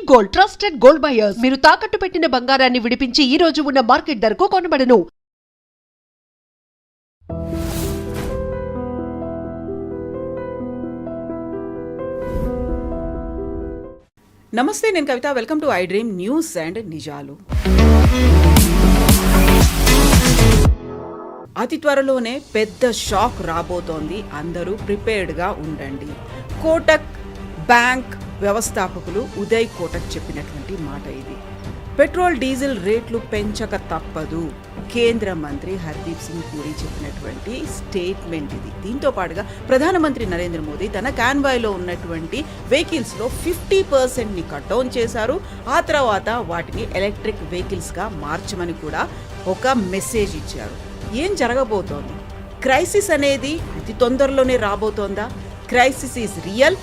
Gold, trusted gold buyers. మీరు తాకట్టు పెట్టిన బంగారాన్ని విడిపించి ఈ రోజు ఉన్న మార్కెట్ ధరకు కొనబడును. నమస్తే, నేను Kavitha. Welcome to I Dream news and నిజాలు. అతి త్వరలోనే పెద్ద షాక్ రాబోతోంది. అందరూ ప్రిపేర్డ్గా ఉండండి. కోటక్ బ్యాంక్ వ్యవస్థాపకులు ఉదయ్ కోటక్ చెప్పినటువంటి మాట ఇది. పెట్రోల్ డీజిల్ రేట్లు పెంచక తప్పదు. కేంద్ర మంత్రి హర్దీప్ సింగ్ పూరి చెప్పినటువంటి స్టేట్మెంట్ ఇది. దీంతో పాటుగా ప్రధానమంత్రి నరేంద్ర మోదీ తన కాన్వాయ్లో ఉన్నటువంటి వెహికల్స్లో 50%ని కట్ డౌన్ చేశారు. ఆ తర్వాత వాటిని ఎలక్ట్రిక్ వెహికల్స్గా మార్చమని కూడా ఒక మెసేజ్ ఇచ్చారు. ఏం జరగబోతోంది? క్రైసిస్ అనేది అతి తొందరలోనే రాబోతోందా? Crisis is real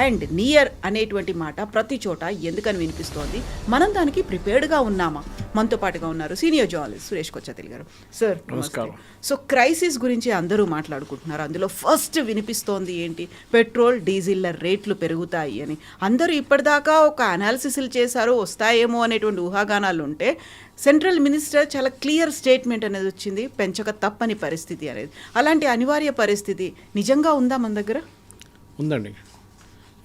and near అనేటువంటి మాట ప్రతి చోట ఎందుకని వినిపిస్తోంది? మనం దానికి ప్రిపేర్డ్గా ఉన్నామా? మనతో పాటుగా ఉన్నారు సీనియర్ జర్నలిస్ట్ సురేష్ కొచ్చతిల్ గారు. సార్ నమస్కారం. సో క్రైసిస్ గురించి అందరూ మాట్లాడుకుంటున్నారు. అందులో ఫస్ట్ వినిపిస్తోంది ఏంటి? పెట్రోల్ డీజిల్ల రేట్లు పెరుగుతాయి అని. అందరూ ఇప్పటిదాకా ఒక అనాలిసిస్లు చేశారు, వస్తాయేమో అనేటువంటి ఊహాగానాలు ఉంటే సెంట్రల్ మినిస్టర్ చాలా క్లియర్ స్టేట్మెంట్ అనేది వచ్చింది, పెంచక తప్పని పరిస్థితి అనేది. అలాంటి అనివార్య పరిస్థితి నిజంగా ఉందా మన దగ్గర? ఉందండి.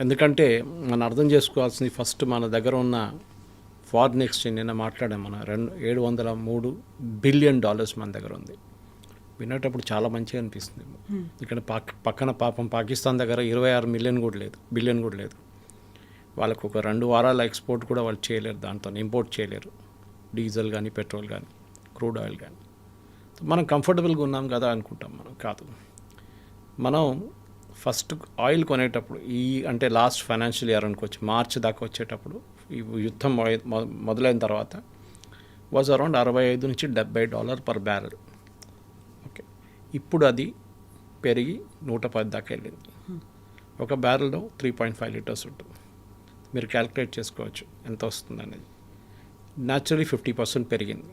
ఎందుకంటే మనం అర్థం చేసుకోవాల్సింది ఫస్ట్ మన దగ్గర ఉన్న ఫారిన్ ఎక్స్చేంజ్ నిన్న మాట్లాడాం. మన $703 బిలియన్ మన దగ్గర ఉంది. వినేటప్పుడు చాలా మంచిగా అనిపిస్తుంది. ఇక్కడ పక్కన పాపం పాకిస్తాన్ దగ్గర 26 మిలియన్ కూడా లేదు, బిలియన్ కూడా లేదు. వాళ్ళకు ఒక 2 వారాల ఎక్స్పోర్ట్ కూడా వాళ్ళు చేయలేరు, దాంతో ఇంపోర్ట్ చేయలేరు. డీజిల్ కానీ పెట్రోల్ కానీ క్రూడ్ ఆయిల్ కానీ. మనం కంఫర్టబుల్గా ఉన్నాం కదా అనుకుంటాం. మనం కాదు. మనం ఫస్ట్ ఆయిల్ కొనేటప్పుడు అంటే లాస్ట్ ఫైనాన్షియల్ ఇయర్ అనుకోవచ్చు, మార్చ్ దాకా వచ్చేటప్పుడు ఈ యుద్ధం మొదలైన తర్వాత వాజ్ అరౌండ్ $65 నుంచి $70 పర్ బ్యారెల్. ఓకే, ఇప్పుడు అది పెరిగి 110 దాకా వెళ్ళింది. ఒక బ్యారెల్లో 3.5 లీటర్స్ ఉంటుంది. మీరు క్యాలిక్యులేట్ చేసుకోవచ్చు ఎంత వస్తుంది అనేది. న్యాచురలీ 50% పెరిగింది.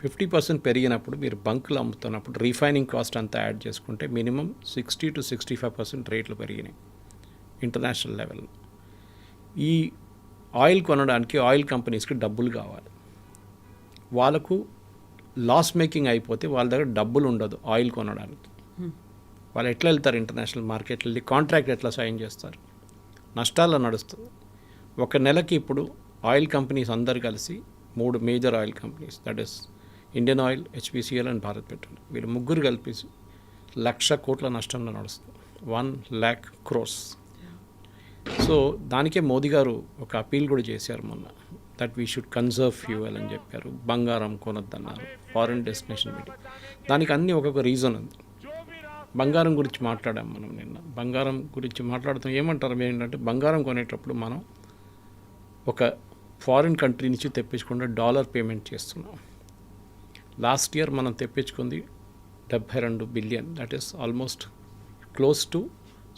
50% పెరిగినప్పుడు మీరు బంకులు అమ్ముతున్నప్పుడు రీఫైనింగ్ కాస్ట్ అంతా యాడ్ చేసుకుంటే మినిమం 60 to 65% రేట్లు పెరిగినాయి ఇంటర్నేషనల్ లెవెల్లో. ఈ ఆయిల్ కొనడానికి ఆయిల్ కంపెనీస్కి డబ్బులు కావాలి. వాళ్ళకు లాస్ మేకింగ్ అయిపోతే వాళ్ళ దగ్గర డబ్బులు ఉండదు ఆయిల్ కొనడానికి. వాళ్ళు ఎట్లా వెళ్తారు ఇంటర్నేషనల్ మార్కెట్లో? వెళ్ళి కాంట్రాక్ట్ ఎట్లా సైన్ చేస్తారు? నష్టాల్లో నడుస్తుంది. ఒక నెలకి ఇప్పుడు ఆయిల్ కంపెనీస్ అందరు కలిసి 3 major oil companies, that is Indian oil, HPCL and Bharat petrol, వీళ్ళు ముగ్గురు కలిపేసి 1,00,000 కోట్ల నష్టంలో నడుస్తుంది. 1 lakh crores. సో దానికే మోదీ గారు ఒక అపీల్ కూడా చేశారు మొన్న, that we should conserve fuel అని చెప్పారు. బంగారం కొనొద్దన్నారు, ఫారిన్ డెస్టినేషన్ మీటింగ్. దానికి అన్నీ ఒక్కొక్క రీజన్ ఉంది. బంగారం గురించి మాట్లాడాం మనం నిన్న. బంగారం గురించి మాట్లాడుతాం. ఏమంటారు ఏంటంటే, బంగారం కొనేటప్పుడు మనం ఒక ఫారిన్ కంట్రీ నుంచి తెప్పించకుండా డాలర్ పేమెంట్ చేస్తున్నాం. లాస్ట్ ఇయర్ మనం తెప్పించుకుంది 72 billion, that is almost close to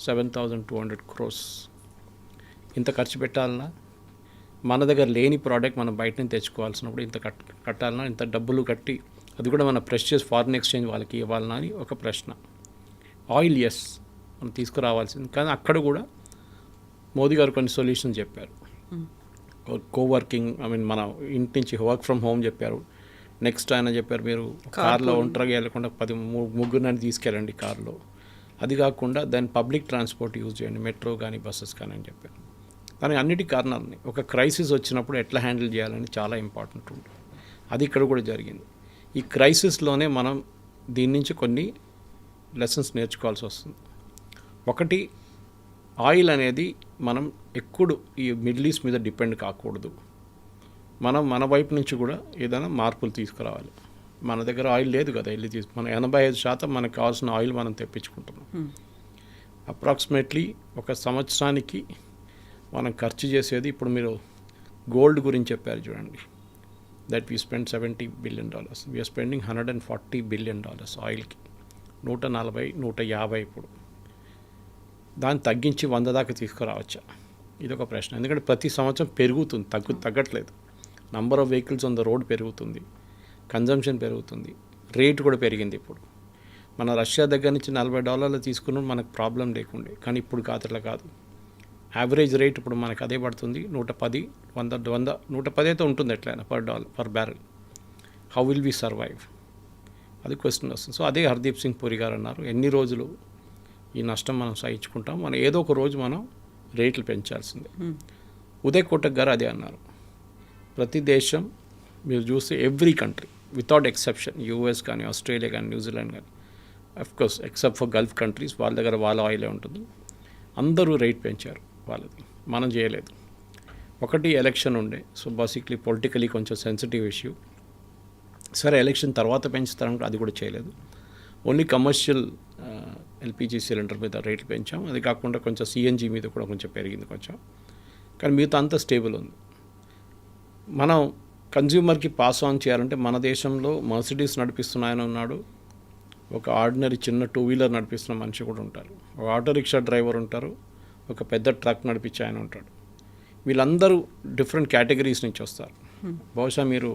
7,200 crores. ఇంత ఖర్చు పెట్టాలన్నా, మన దగ్గర లేని ప్రోడక్ట్ మనం బయట నుంచి తెచ్చుకోవాల్సినప్పుడు ఇంత కట్టాలన్నా, ఇంత డబ్బులు కట్టి అది కూడా మన ప్రెషియస్ ఫారిన్ ఎక్స్చేంజ్ వాళ్ళకి ఇవ్వాలన్నా అని ఒక ప్రశ్న. ఆయిల్ ఎస్ మనం తీసుకురావాల్సింది, కానీ అక్కడ కూడా మోదీ గారు కొన్ని సొల్యూషన్స్ చెప్పారు. కోవర్కింగ్, మన ఇంటి నుంచి వర్క్ ఫ్రమ్ హోమ్ చెప్పారు. నెక్స్ట్ ఆయన చెప్పారు, మీరు కార్లో ఒంటరిగా వెళ్ళకుండా 10 తీసుకెళ్ళండి కార్లో. అది కాకుండా దాన్ని పబ్లిక్ ట్రాన్స్పోర్ట్ యూజ్ చేయండి, మెట్రో కానీ బస్సెస్ కానీ అని చెప్పారు. దానికి అన్నిటి కారణాలని ఒక క్రైసిస్ వచ్చినప్పుడు ఎట్లా హ్యాండిల్ చేయాలని చాలా ఇంపార్టెంట్ ఉంటుంది. అది ఇక్కడ కూడా జరిగింది. ఈ క్రైసిస్లోనే మనం దీని నుంచి కొన్ని లెసన్స్ నేర్చుకోవాల్సి వస్తుంది. ఒకటి, ఆయిల్ అనేది మనం ఎప్పుడు ఈ మిడిల్ ఈస్ట్ మీద డిపెండ్ కాకూడదు. మనం మన వైపు నుంచి కూడా ఏదైనా మార్పులు తీసుకురావాలి. మన దగ్గర ఆయిల్ లేదు కదా, మన 85% మనకు కావాల్సిన ఆయిల్ మనం తెప్పించుకుంటున్నాం. అప్రాక్సిమేట్లీ ఒక సంవత్సరానికి మనం ఖర్చు చేసేది, ఇప్పుడు మీరు గోల్డ్ గురించి చెప్పారు చూడండి, that we spend $70 billion. We are spending $140 billion ఆయిల్కి. 140, 150 ఇప్పుడు. దాన్ని తగ్గించి 100 దాకా తీసుకురావచ్చా? ఇదొక ప్రశ్న. ఎందుకంటే ప్రతి సంవత్సరం పెరుగుతుంది, తగ్గట్లేదు. Number of vehicles on the road పెరుగుతుంది, కన్జంప్షన్ పెరుగుతుంది, రేట్ కూడా పెరిగింది. ఇప్పుడు మన రష్యా దగ్గర నుంచి $40 తీసుకున్న మనకు ప్రాబ్లం లేకుండే, కానీ ఇప్పుడు అట్లా కాదు. యావరేజ్ రేట్ ఇప్పుడు మనకు అదే పడుతుంది 110, 110 అయితే ఉంటుంది ఎట్లయినా per barrel. How will we survive, అది క్వశ్చన్ వస్తుంది. సో అదే హర్దీప్ సింగ్ పురి గారు అన్నారు, ఎన్ని రోజులు ఈ నష్టం మనం సహించుకుంటాం, మనం ఏదో ఒక రోజు మనం రేట్లు పెంచాల్సిందే. ఉదయ్ కోటక్ గారు అదే అన్నారు, ప్రతి దేశం మీరు చూస్తే every country without exception, US కానీ ఆస్ట్రేలియా కానీ న్యూజిలాండ్ కానీ, of course except for Gulf countries, వాళ్ళ దగ్గర వాళ్ళ ఆయిలే ఉంటుంది, అందరూ రేట్ పెంచారు వాళ్ళది, మనం చేయలేదు. ఒకటి ఎలక్షన్ ఉండే, సో బేసిక్లీ పొలిటికలీ కొంచెం సెన్సిటివ్ ఇష్యూ. సరే ఎలక్షన్ తర్వాత పెంచుతారంటే అది కూడా చేయలేదు. ఓన్లీ కమర్షియల్ ఎల్పిజి సిలిండర్ మీద రేట్లు పెంచాం, అది కాకుండా కొంచెం సిఎన్జి మీద కూడా కొంచెం పెరిగింది కొంచెం, కానీ మిగతా అంతా స్టేబుల్ ఉంది. మనం కన్జ్యూమర్కి పాస్ ఆన్ చేయాలంటే మన దేశంలో మర్సిడీస్ నడిపిస్తున్న ఆయన ఉన్నాడు, ఒక ఆర్డినరీ చిన్న 2 వీలర్ నడిపిస్తున్న మనిషి కూడా ఉంటారు, ఒక ఆటో రిక్షా డ్రైవర్ ఉంటారు, ఒక పెద్ద ట్రక్ నడిపించే ఆయన ఉంటాడు. వీళ్ళందరూ డిఫరెంట్ కేటగిరీస్ నుంచి వస్తారు. బహుశా మీరు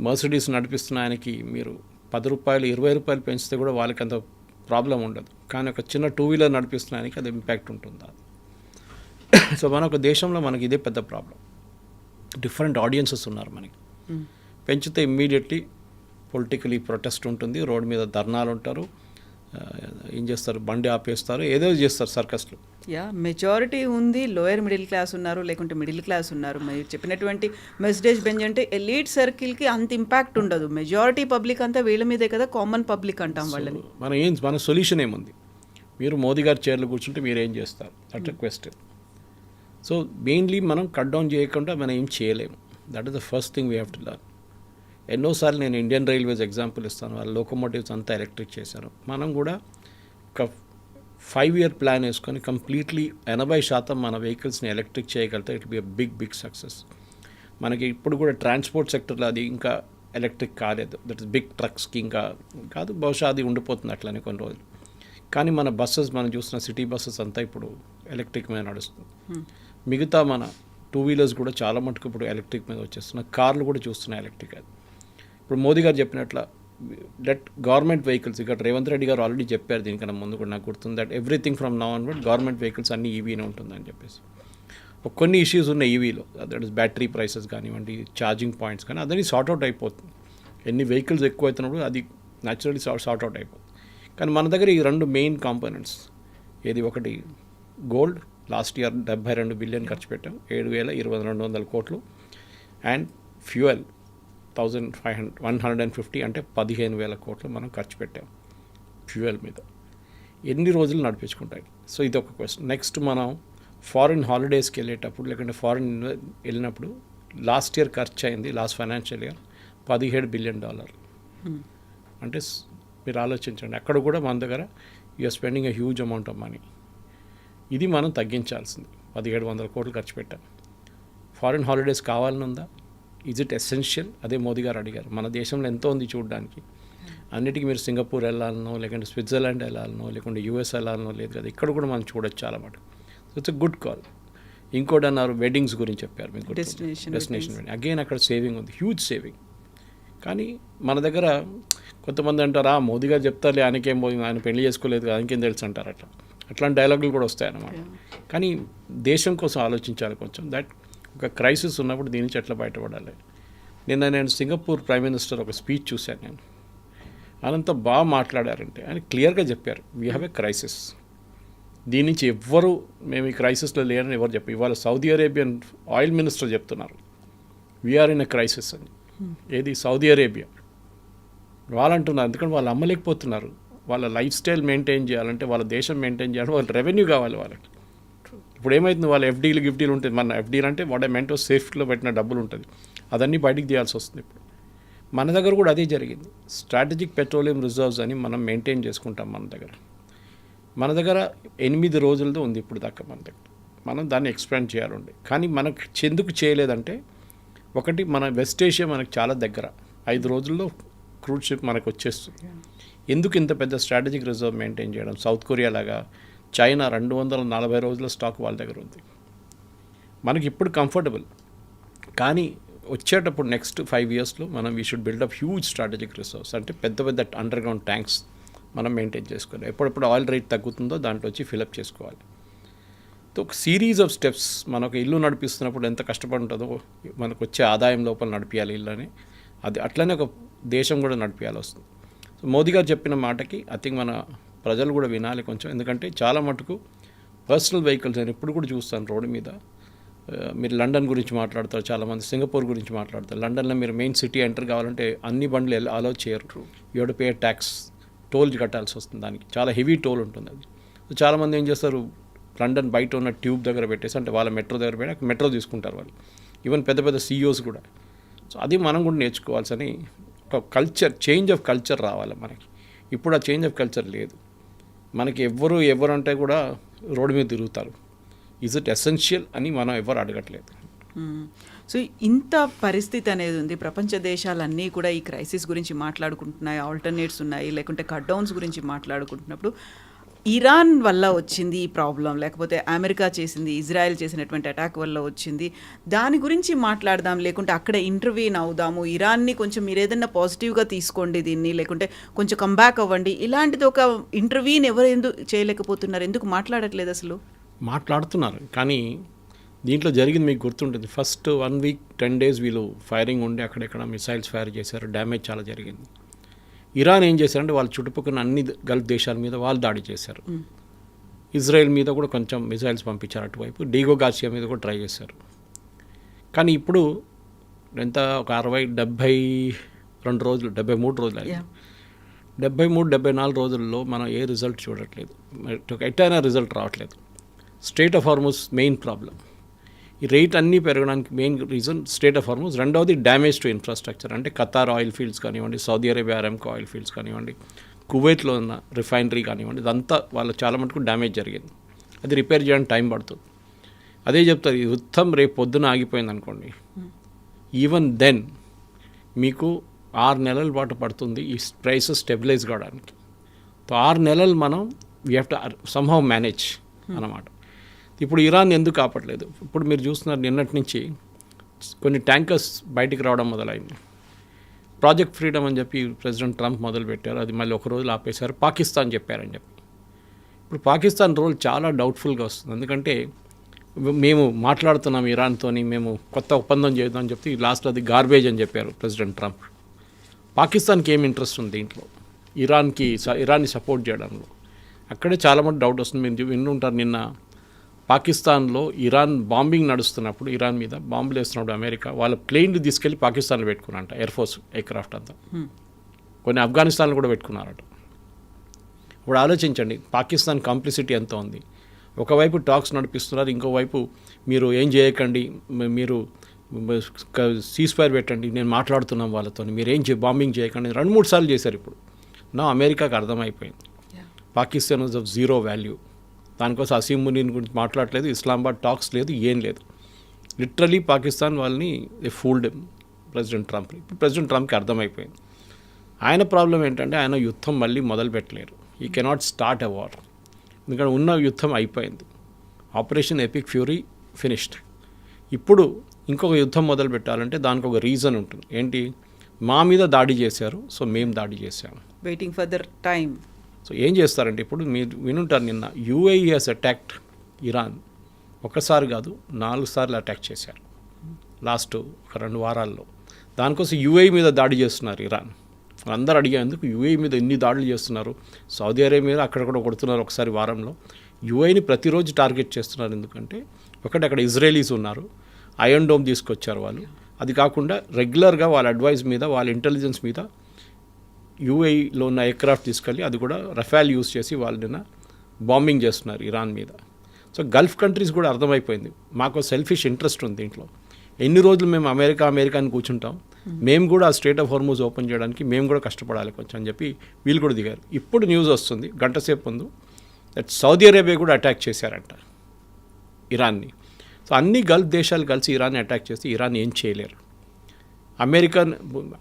మర్సిడీస్ నడిపిస్తున్న ఆయనకి మీరు 10 రూపాయలు 20 రూపాయలు పెంచితే కూడా వాళ్ళకి అంత ప్రాబ్లం ఉండదు, కానీ ఒక చిన్న 2 వీలర్ నడిపిస్తున్న ఆయనకి అది ఇంపాక్ట్ ఉంటుంది. సో మన ఒక దేశంలో మనకి ఇదే పెద్ద ప్రాబ్లం, డిఫరెంట్ ఆడియన్సెస్ ఉన్నారు మనకి. పెంచితే ఇమ్మీడియట్లీ పొలిటికలీ ప్రొటెస్ట్ ఉంటుంది, రోడ్ మీద ధర్నాలు ఉంటారు, ఏం చేస్తారు, బండి ఆపేస్తారు, ఏదో చేస్తారు సర్కస్లు. మెజారిటీ ఉంది, లోయర్ మిడిల్ క్లాస్ ఉన్నారు, లేకుంటే మిడిల్ క్లాస్ ఉన్నారు. మీరు చెప్పినటువంటి మెర్సిడీస్ బెంజ్ అంటే ఎలీట్ సర్కిల్కి అంత ఇంపాక్ట్ ఉండదు, మెజారిటీ పబ్లిక్ అంతా వీళ్ళ మీదే కదా, కామన్ పబ్లిక్ అంటాం వాళ్ళని. మన సొల్యూషన్ ఏముంది, మీరు మోదీ గారి చైర్లో కూర్చుంటే మీరు ఏం చేస్తారు, దట్ క్వశ్చన్. సో మెయిన్లీ మనం కట్ డౌన్ చేయకుండా మనం ఏం చేయలేము, that is the first thing we have to learn. ఎన్నోసార్లు నేను ఇండియన్ రైల్వేస్ ఎగ్జాంపుల్ ఇస్తాను, వాళ్ళ లోకోమోటివ్స్ అంతా ఎలక్ట్రిక్ చేశారు. మనం కూడా ఒక 5-year ప్లాన్ వేసుకొని కంప్లీట్లీ 80% మన వెహికల్స్ని ఎలక్ట్రిక్ చేయగలిగితే it be a big success. మనకి ఇప్పుడు కూడా ట్రాన్స్పోర్ట్ సెక్టర్లో అది ఇంకా ఎలక్ట్రిక్ కాలేదు, దట్ ఇస్ బిగ్ ట్రక్స్కి ఇంకా కాదు, బహుశా అది ఉండిపోతుంది అట్లనే కొన్ని రోజులు. కానీ మన బస్సెస్ మనం చూసిన సిటీ బస్సెస్ అంతా ఇప్పుడు ఎలక్ట్రిక్ మీద నడుస్తుంది. మిగతా మన 2 వీలర్స్ కూడా చాలా మటుకు ఇప్పుడు ఎలక్ట్రిక్ మీద వచ్చేస్తున్నాయి, కార్లు కూడా చూస్తున్నాయి ఎలక్ట్రిక్. అది ఇప్పుడు మోదీ గారు చెప్పినట్ల లెట్ గవర్నమెంట్ వెహికల్స్, ఇక్కడ రేవంత్ రెడ్డి గారు ఆల్రెడీ చెప్పారు దీనికన్నా ముందు కూడా, నాకు గుర్తుంది, that everything from now onward government vehicles అన్నీ ఈవీనే ఉంటుందని చెప్పేసి. కొన్ని ఇష్యూస్ ఉన్నాయి ఈవీలో, దట్ ఇస్ బ్యాటరీ ప్రైసెస్ కానివ్వండి, ఛార్జింగ్ పాయింట్స్ కానీ, అదని సార్ట్అవుట్ అయిపోతుంది. ఎన్ని వెహికల్స్ ఎక్కువ అవుతున్నప్పుడు అది న్యాచురల్లీ సార్ట్అవుట్ అయిపోతుంది. కానీ మన దగ్గర ఈ 2 మెయిన్ కాంపోనెంట్స్, ఏది ఒకటి గోల్డ్, లాస్ట్ ఇయర్ 72 బిలియన్ ఖర్చు పెట్టాం, 7,200 కోట్లు, అండ్ ఫ్యూయల్ 1,150 అంటే 15,000 కోట్లు మనం ఖర్చు పెట్టాం ఫ్యూయల్ మీద. ఎన్ని రోజులు నడిపించుకుంటాయి? సో ఇది ఒక క్వశ్చన్. నెక్స్ట్ మనం ఫారిన్ హాలిడేస్కి వెళ్ళేటప్పుడు, లేకుంటే ఫారిన్ వెళ్ళినప్పుడు లాస్ట్ ఇయర్ ఖర్చు అయింది, లాస్ట్ ఫైనాన్షియల్ ఇయర్ $17 బిలియన్. అంటే మీరు ఆలోచించండి, అక్కడ కూడా మన దగ్గర you are spending a huge amount of money. ఇది మనం తగ్గించాల్సింది. 1,700 కోట్లు ఖర్చు పెట్టాం. ఫారిన్ హాలిడేస్ కావాలని ఉందా? Is it essential? అదే మోదీ గారు అడిగారు. మన దేశంలో ఎంతో ఉంది చూడడానికి, అన్నిటికీ మీరు సింగపూర్ వెళ్ళాలనో, లేకుంటే స్విట్జర్లాండ్ వెళ్ళాలనో, లేకుంటే యూఎస్ వెళ్ళాలనో లేదు కదా, ఇక్కడ కూడా మనం చూడొచ్చు చాలా మటుకు. So it's a good call. ఇంకోటి అన్నారు, వెడ్డింగ్స్ గురించి చెప్పారు మీకు, డెస్టినేషన్ వెడ్డింగ్. అగైన్ అక్కడ సేవింగ్ ఉంది, హ్యూజ్ సేవింగ్. కానీ మన దగ్గర కొంతమంది అంటారా, మోదీ గారు చెప్తారులే, ఆయనకేం పోయింది, ఆయన పెళ్లి చేసుకోలేదు కదా, ఆయనకేం తెలుసు అంటారు. అట్లాంటి డైలాగులు కూడా వస్తాయన్నమాట. కానీ దేశం కోసం ఆలోచించాలి కొంచెం. దట్ ఒక క్రైసిస్ ఉన్నప్పుడు దీని నుంచి ఎట్లా బయటపడాలి. నేను సింగపూర్ ప్రైమ్ మినిస్టర్ ఒక స్పీచ్ చూశాను నేను, ఆయనంతా బాగా మాట్లాడారంటే ఆయన క్లియర్గా చెప్పారు, వీ హ్యావ్ ఎ క్రైసిస్. దీని నుంచి ఎవ్వరు మేము ఈ క్రైసిస్లో లేరని ఎవరు చెప్పారు. ఇవాళ సౌదీ అరేబియన్ ఆయిల్ మినిస్టర్ చెప్తున్నారు వీఆర్ ఇన్ ఎ క్రైసిస్ అని. ఏది సౌదీ అరేబియా వాళ్ళు అంటున్నారు, ఎందుకంటే వాళ్ళు అమ్మలేకపోతున్నారు. వాళ్ళ లైఫ్ స్టైల్ మెయింటైన్ చేయాలంటే, వాళ్ళ దేశం మెయింటైన్ చేయాలంటే వాళ్ళ రెవెన్యూ కావాలి వాళ్ళకి. ఇప్పుడు ఏమవుతుంది, వాళ్ళ ఎఫ్డీలు ఉంటుంది. మన ఎఫ్డీలు అంటే వాట్ మెంటో సేఫ్టీలో పెట్టిన డబ్బులు ఉంటుంది, అదన్నీ బయటికి తీయాల్సి వస్తుంది. ఇప్పుడు మన దగ్గర కూడా అదే జరిగింది. స్ట్రాటజిక్ పెట్రోలియం రిజర్వ్స్ అని మనం మెయింటైన్ చేసుకుంటాం. మన దగ్గర 8 రోజులతో ఉంది ఇప్పుడు దాకా మన దగ్గర. మనం దాన్ని ఎక్స్పాండ్ చేయాలండి. కానీ మనకు ఎందుకు చేయలేదంటే, ఒకటి మన వెస్ట్ ఏషియా మనకు చాలా దగ్గర, 5 రోజుల్లో క్రూడ్ షిప్ మనకు వచ్చేస్తుంది. ఎందుకు ఇంత పెద్ద స్ట్రాటజిక్ రిజర్వ్ మెయింటైన్ చేయడం? సౌత్ కొరియా లాగా, చైనా 240 రోజుల స్టాక్ వాళ్ళ దగ్గర ఉంది. మనకి ఇప్పుడు కంఫర్టబుల్, కానీ వచ్చేటప్పుడు నెక్స్ట్ 5 yearsలో మనం we should build up huge strategic resource. అంటే పెద్ద పెద్ద అండర్ గ్రౌండ్ ట్యాంక్స్ మనం మెయింటైన్ చేసుకోవాలి. ఎప్పుడెప్పుడు ఆయిల్ రేట్ తగ్గుతుందో దాంట్లో వచ్చి ఫిలప్ చేసుకోవాలి. ఒక సిరీస్ ఆఫ్ స్టెప్స్. మనకు ఇల్లు నడిపిస్తున్నప్పుడు ఎంత కష్టపడి ఉంటుందో మనకు వచ్చే ఆదాయం లోపల నడిపించాలి ఇల్లు అని, అది అట్లనే ఒక దేశం కూడా నడిపించాలి వస్తుంది. సో మోదీ గారు చెప్పిన మాటకి ఐ థింక్ మన ప్రజలు కూడా వినాలి కొంచెం. ఎందుకంటే చాలా మటుకు పర్సనల్ వెహికల్స్ నేను ఇప్పుడు కూడా చూస్తాను రోడ్డు మీద. మీరు లండన్ గురించి మాట్లాడతారు, చాలామంది సింగపూర్ గురించి మాట్లాడతారు. లండన్లో మీరు మెయిన్ సిటీ ఎంటర్ కావాలంటే అన్ని బండ్లు అలో చేయరు. You to pay tax, toll కట్టాల్సి వస్తుంది. దానికి చాలా హెవీ టోల్ ఉంటుంది అది. సో చాలామంది ఏం చేస్తారు, లండన్ బయట ఉన్న ట్యూబ్ దగ్గర పెట్టేసి, అంటే వాళ్ళ మెట్రో దగ్గర పెట్టి మెట్రో తీసుకుంటారు వాళ్ళు. ఈవెన్ పెద్ద పెద్ద సీఈఓస్ కూడా. సో అది మనం కూడా నేర్చుకోవాల్సని ఒక కల్చర్, చేంజ్ ఆఫ్ కల్చర్ రావాలి మనకి. ఇప్పుడు ఆ చేంజ్ ఆఫ్ కల్చర్ లేదు మనకి. ఎవరు అంటే కూడా రోడ్డు మీద తిరుగుతారు. ఈజ్ ఇట్ ఎసెన్షియల్ అని మనం ఎవరు అడగట్లేదు. సో ఇంత పరిస్థితి అనేది ఉంది. ప్రపంచ దేశాలన్నీ కూడా ఈ క్రైసిస్ గురించి మాట్లాడుకుంటున్నాయి, ఆల్టర్నేట్స్ ఉన్నాయి, లేకుంటే కట్ డౌన్స్ గురించి మాట్లాడుకుంటున్నప్పుడు ఇరాన్ వల్ల వచ్చింది ఈ ప్రాబ్లం, లేకపోతే అమెరికా చేసింది, ఇజ్రాయెల్ చేసినటువంటి అటాక్ వల్ల వచ్చింది, దాని గురించి మాట్లాడదాం, లేకుంటే అక్కడ ఇంటర్వ్యూన్ అవుదాము, ఇరాన్ని కొంచెం మీరు ఏదైనా పాజిటివ్గా తీసుకోండి దీన్ని, లేకుంటే కొంచెం కంబ్యాక్ అవ్వండి, ఇలాంటిది ఒక ఇంటర్వ్యూని ఎవరు ఎందుకు చేయలేకపోతున్నారు, ఎందుకు మాట్లాడట్లేదు అసలు? మాట్లాడుతున్నారు కానీ దీంట్లో జరిగింది మీకు గుర్తుంటుంది. ఫస్ట్ 1 వీక్ 10 days వీళ్ళు ఫైరింగ్ ఉండి అక్కడెక్కడ మిసైల్స్ ఫైర్ చేశారు, డ్యామేజ్ చాలా జరిగింది. ఇరాన్ ఏం చేశారంటే వాళ్ళ చుట్టుపక్కల అన్ని గల్ఫ్ దేశాల మీద వాళ్ళు దాడి చేశారు. ఇజ్రాయెల్ మీద కూడా కొంచెం మిసైల్స్ పంపించారు అటువైపు. డీగో గార్సియా మీద కూడా ట్రై చేశారు. కానీ ఇప్పుడు ఎంత ఒక 72 రోజులు 73 రోజులు అయింది. 73-74 రోజుల్లో మనం ఏ రిజల్ట్ చూడట్లేదు, ఎట్టైనా రిజల్ట్ రావట్లేదు. Straight of Hormuz main problem. ఈ రేట్ అన్నీ పెరగడానికి main reason straight of Hormuz. రెండవది డ్యామేజ్ టు ఇన్ఫ్రాస్ట్రక్చర్, అంటే ఖతార్ ఆయిల్ ఫీల్డ్స్ కానివ్వండి, Saudi Arabia Aramco oil fields కానివ్వండి, కువైట్లో ఉన్న రిఫైనరీ కానివ్వండి, ఇదంతా వాళ్ళకి చాలా మటుకు డ్యామేజ్ జరిగింది. అది రిపేర్ చేయడానికి టైం పడుతుంది. అదే చెప్తారు, ఈ యుద్ధం రేపు పొద్దున ఆగిపోయింది అనుకోండి, ఈవెన్ దెన్ మీకు 6 నెలల పాటు పడుతుంది ఈ ప్రైసెస్ స్టెబిలైజ్ కావడానికి. 6 నెలలు మనం we have to somehow manage అన్నమాట. ఇప్పుడు ఇరాన్ ఎందుకు కాపట్లేదు? ఇప్పుడు మీరు చూస్తున్నారు నిన్నటి నుంచి కొన్ని ట్యాంకర్స్ బయటికి రావడం మొదలైంది. ప్రాజెక్ట్ ఫ్రీడమ్ అని చెప్పి ప్రెసిడెంట్ ట్రంప్ మొదలుపెట్టారు, అది మళ్ళీ ఒక రోజులు ఆపేశారు. పాకిస్తాన్ చెప్పారని చెప్పి ఇప్పుడు పాకిస్తాన్ రోల్ చాలా డౌట్ఫుల్గా వస్తుంది. ఎందుకంటే మేము మాట్లాడుతున్నాం ఇరాన్తోని, మేము కొత్త ఒప్పందం చేద్దాం అని చెప్పి లాస్ట్లో అది గార్బేజ్ అని చెప్పారు ప్రెసిడెంట్ ట్రంప్. పాకిస్తాన్కి ఏం ఇంట్రెస్ట్ ఉంది దీంట్లో, ఇరాన్ని సపోర్ట్ చేయడంలో? అక్కడే చాలామంది డౌట్ వస్తుంది. మీరు వింటుంటారు, నిన్న పాకిస్తాన్లో ఇరాన్ బాంబింగ్ నడుస్తున్నప్పుడు, ఇరాన్ మీద బాంబులు వేస్తున్నప్పుడు అమెరికా వాళ్ళ ప్లేన్లు తీసుకెళ్ళి పాకిస్తాన్లో పెట్టుకున్నారంట, ఎయిర్ ఫోర్స్ ఎయిర్క్రాఫ్ట్ అంతా. కొన్ని ఆఫ్ఘనిస్తాన్లో కూడా పెట్టుకున్నారట. ఇప్పుడు ఆలోచించండి పాకిస్తాన్ కాంప్లిసిటీ ఎంత ఉంది. ఒకవైపు టాక్స్ నడిపిస్తున్నారు, ఇంకోవైపు మీరు ఏం చేయకండి, మీరు సీజ్ఫైర్ పెట్టండి, నేను మాట్లాడుతున్నాం వాళ్ళతో, మీరు ఏం బాంబింగ్ చేయకండి 2-3 సార్లు చేశారు. ఇప్పుడు నా అమెరికాకు అర్థమైపోయింది Pakistan was of zero value. దానికోసం అసీం మునీన్ గురించి మాట్లాడలేదు, ఇస్లామాబాద్ టాక్స్ లేదు, ఏం లేదు. లిటరలీ పాకిస్తాన్ వాళ్ళని ఫూల్డ్ ప్రెసిడెంట్ ట్రంప్. ఇప్పుడు ప్రెసిడెంట్ ట్రంప్కి అర్థమైపోయింది. ఆయన ప్రాబ్లం ఏంటంటే ఆయన యుద్ధం మళ్ళీ మొదలు పెట్టలేరు. ఈ కెనాట్ స్టార్ట్ ఎ వార్, ఎందుకంటే ఉన్న యుద్ధం అయిపోయింది. Operation epic fury finished. ఇప్పుడు ఇంకొక యుద్ధం మొదలు పెట్టాలంటే దానికి ఒక రీజన్ ఉంటుంది. ఏంటి? మా మీద దాడి చేశారు, సో మేము దాడి చేశాము. Waiting for their time. So ఏం చేస్తారంటే ఇప్పుడు మీరు వినుంటారు, నిన్న యుఏఈ హెస్ అటాక్డ్ ఇరాన్. ఒకసారి కాదు 4 సార్లు అటాక్ చేశారు లాస్ట్ ఒక 2 వారాల్లో. దానికోసం యుఏఈ మీద దాడి చేస్తున్నారు ఇరాన్. అందరూ అడిగా, ఎందుకు యుఏఈ మీద ఎన్ని దాడులు చేస్తున్నారు? సౌదీ అరేబియా మీద అక్కడక్కడ కొడుతున్నారు ఒకసారి వారంలో. యుఏఈని ప్రతిరోజు టార్గెట్ చేస్తున్నారు. ఎందుకంటే అక్కడ ఇజ్రాయలీస్ ఉన్నారు, ఐరన్ డోమ్ తీసుకొచ్చారు వాళ్ళు. అది కాకుండా రెగ్యులర్గా వాళ్ళ అడ్వైస్ మీద, వాళ్ళ ఇంటెలిజెన్స్ మీద యూఏఈలో ఉన్న ఎయిర్క్రాఫ్ట్ తీసుకెళ్ళి అది కూడా రఫాల్ యూజ్ చేసి వాళ్ళని బాంబింగ్ చేస్తున్నారు ఇరాన్ మీద. సో గల్ఫ్ కంట్రీస్ కూడా అర్థమైపోయింది, మాకు సెల్ఫిష్ ఇంట్రెస్ట్ ఉంది దీంట్లో. ఎన్ని రోజులు మేము అమెరికాని కూర్చుంటాం, మేము కూడా ఆ స్ట్రైట్ ఆఫ్ హార్మూజ్ ఓపెన్ చేయడానికి మేము కూడా కష్టపడాలి కొంచెం అని చెప్పి వీళ్ళు కూడా దిగారు. ఇప్పుడు న్యూస్ వస్తుంది గంట సేపు ముందు, దట్ సౌదీ అరేబియా కూడా అటాక్ చేశారంట ఇరాన్ని. సో అన్ని గల్ఫ్ దేశాలు కలిసి ఇరాన్ని అటాక్ చేస్తే ఇరాన్ ఏం చేయలేరు.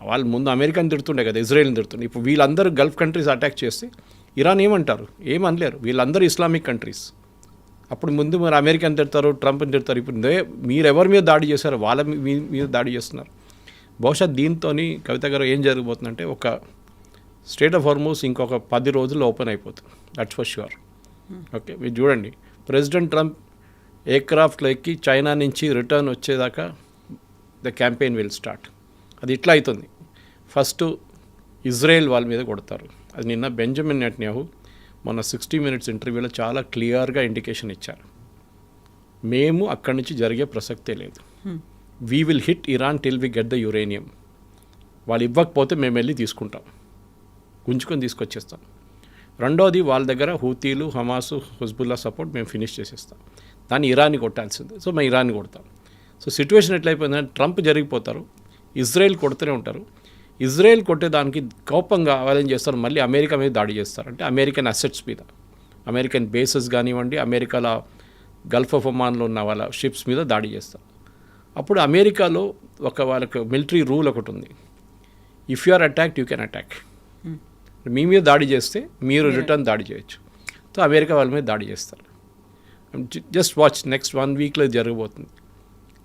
వాళ్ళు ముందు అమెరికాని తిడుతుండే కదా, ఇజ్రాయెల్ని తిడుతుండే. ఇప్పుడు వీళ్ళందరూ గల్ఫ్ కంట్రీస్ అటాక్ చేస్తే ఇరాన్ ఏమంటారు? ఏమనలేరు. వీళ్ళందరూ ఇస్లామిక్ కంట్రీస్. అప్పుడు ముందు మరి అమెరికాని తిడతారు, ట్రంప్ని తిడతారు. ఇప్పుడు మీరు ఎవరి మీద దాడి చేశారో వాళ్ళ మీద దాడి చేస్తున్నారు. బహుశా దీంతో కవిత గారు ఏం జరగబోతుందంటే, ఒక స్ట్రైట్ ఆఫ్ హార్మూజ్ ఇంకొక 10 రోజుల్లో ఓపెన్ అయిపోతుంది, దట్స్ ఫర్ ష్యూర్. ఓకే, మీరు చూడండి, ప్రెసిడెంట్ ట్రంప్ ఎయిర్క్రాఫ్ట్లో ఎక్కి చైనా నుంచి రిటర్న్ వచ్చేదాకా ద క్యాంపెయిన్ విల్ స్టార్ట్. అది ఇట్లా అవుతుంది. ఫస్ట్ ఇజ్రాయెల్ వాళ్ళ మీద కొడతారు. అది నిన్న బెంజమిన్ నెటన్యాహు మన 60 Minutes ఇంటర్వ్యూలో చాలా క్లియర్గా ఇండికేషన్ ఇచ్చారు. మేము అక్కడి నుంచి జరిగే ప్రసక్తే లేదు. We will hit Iran till we get the uranium. వాళ్ళు ఇవ్వకపోతే మేము వెళ్ళి తీసుకుంటాం, గుంజుకొని తీసుకొచ్చేస్తాం. రెండోది వాళ్ళ దగ్గర హూతీలు, హమాసు, హుజ్బుల్లా సపోర్ట్ మేము ఫినిష్ చేసేస్తాం. దాన్ని ఇరాన్ని కొట్టాల్సిందే. సో మేము ఇరాన్ని కొడతాం. సో సిచ్యువేషన్ ఎట్లయిపోయిందంటే ట్రంప్ జరిగిపోతారు, ఇజ్రాయెల్ కొడుతూనే ఉంటారు. ఇజ్రాయెల్ కొట్టేదానికి కోపంగా వాళ్ళు ఏం చేస్తారు, మళ్ళీ అమెరికా మీద దాడి చేస్తారు. అంటే అమెరికన్ అసెట్స్ మీద, అమెరికన్ బేసెస్ కానివ్వండి, అమెరికాలో గల్ఫ్ ఆఫ్ ఒమాన్లో ఉన్న వాళ్ళ షిప్స్ మీద దాడి చేస్తారు. అప్పుడు అమెరికాలో వాళ్ళకి మిలిటరీ రూల్ ఒకటి ఉంది, if you are attacked you can attack. మీ మీద దాడి చేస్తే మీరు రిటర్న్ దాడి చేయొచ్చు. సో అమెరికా వాళ్ళ మీద దాడి చేస్తారు. జస్ట్ వాచ్, నెక్స్ట్ 1 weekలో జరగబోతుంది.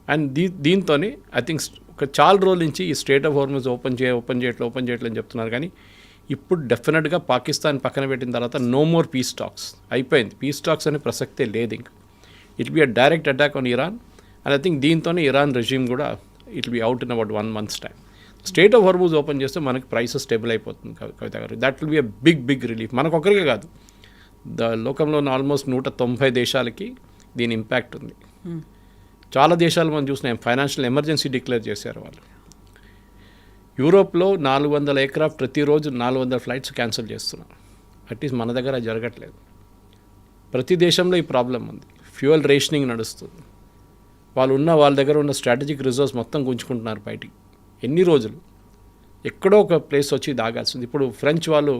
అండ్ దీంతోనే ఐ థింక్ ఒక చాలా రోజుల నుంచి ఈ స్ట్రేట్ ఆఫ్ హార్మజ్ ఓపెన్ చేయట్లని చెప్తున్నారు. కానీ ఇప్పుడు డెఫినెట్గా పాకిస్తాన్ పక్కన పెట్టిన తర్వాత నో మోర్ పీస్ టాక్స్ అయిపోయింది. పీస్ టాక్స్ అనే ప్రసక్తే లేదు ఇంకా. It be a direct attack on Iran. And I think దీంతోనే ఇరాన్ రెజ్యూమ్ కూడా it be out in about 1 month's time. Strait of Hormuz open చేస్తే మనకి ప్రైసెస్ స్టేబుల్ అయిపోతుంది కవిత గారు. That will be a big relief. మనకు ఒకరికే కాదు, లోకంలో ఉన్న ఆల్మోస్ట్ 190 దేశాలకి దీని ఇంపాక్ట్ ఉంది. చాలా దేశాలు మనం చూసినాం ఫైనాన్షియల్ ఎమర్జెన్సీ డిక్లేర్ చేశారు వాళ్ళు. యూరోప్లో 400 ఎయిర్క్రాఫ్ట్ ప్రతిరోజు 400 ఫ్లైట్స్ క్యాన్సిల్ చేస్తున్నారు. అట్లీస్ట్ మన దగ్గర జరగట్లేదు. ప్రతి దేశంలో ఈ ప్రాబ్లం ఉంది. ఫ్యూయల్ రేషనింగ్ నడుస్తుంది. వాళ్ళ దగ్గర ఉన్న స్ట్రాటజిక్ రిజర్వ్స్ మొత్తం గుంజుకుంటున్నారు బయటికి. ఎన్ని రోజులు ఎక్కడో ఒక ప్లేస్ వచ్చి దాగాల్సింది. ఇప్పుడు ఫ్రెంచ్ వాళ్ళు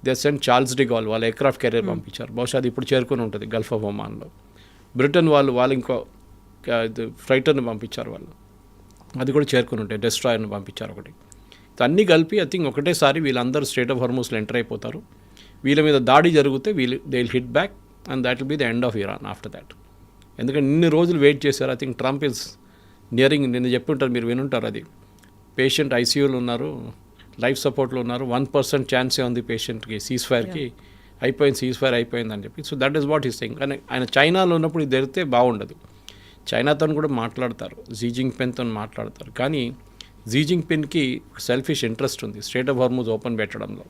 they sent Charles de Gaulle వాళ్ళ ఎయిర్క్రాఫ్ట్ కెరియర్ పంపించారు. బహుశా అది ఇప్పుడు చేరుకుని ఉంటుంది గల్ఫ్ ఆఫ్ ఒమాన్లో. బ్రిటన్ వాళ్ళు ఇంకో ఫ్రైటర్ని పంపించారు. వాళ్ళు అది కూడా చేరుకుని ఉంటాయి. డెస్ట్రాయర్ని పంపించారు ఒకటి. అన్నీ కలిపి ఐ థింక్ ఒకటేసారి వీళ్ళందరూ స్ట్రేట్ ఆఫ్ హార్మజ్లో ఎంటర్ అయిపోతారు. వీళ్ళ మీద దాడి జరిగితే they will hit back and that will be the end of Iran after that. ఎందుకంటే ఇన్ని రోజులు వెయిట్ చేశారు. I think Trump is nearing, నిన్న చెప్పి ఉంటారు, మీరు వినుంటారు. అది పేషెంట్ ఐసీయూలో ఉన్నారు, లైఫ్ సపోర్ట్లో ఉన్నారు, 1% ఛాన్సే ఉంది పేషెంట్కి సీజ్ఫైర్కి. సీజ్ఫైర్ అయిపోయింది అని చెప్పి. So that is what is thing. కానీ ఆయన చైనాలో ఉన్నప్పుడు ఇది జరిగితే బాగుండదు. చైనాతో కూడా మాట్లాడతారు, జీ జిన్పింగ్తో మాట్లాడతారు. కానీ జీ జిన్పింగ్కి సెల్ఫిష్ ఇంట్రెస్ట్ ఉంది స్ట్రేట్ ఆఫ్ హార్మజ్ ఓపెన్ పెట్టడంలో.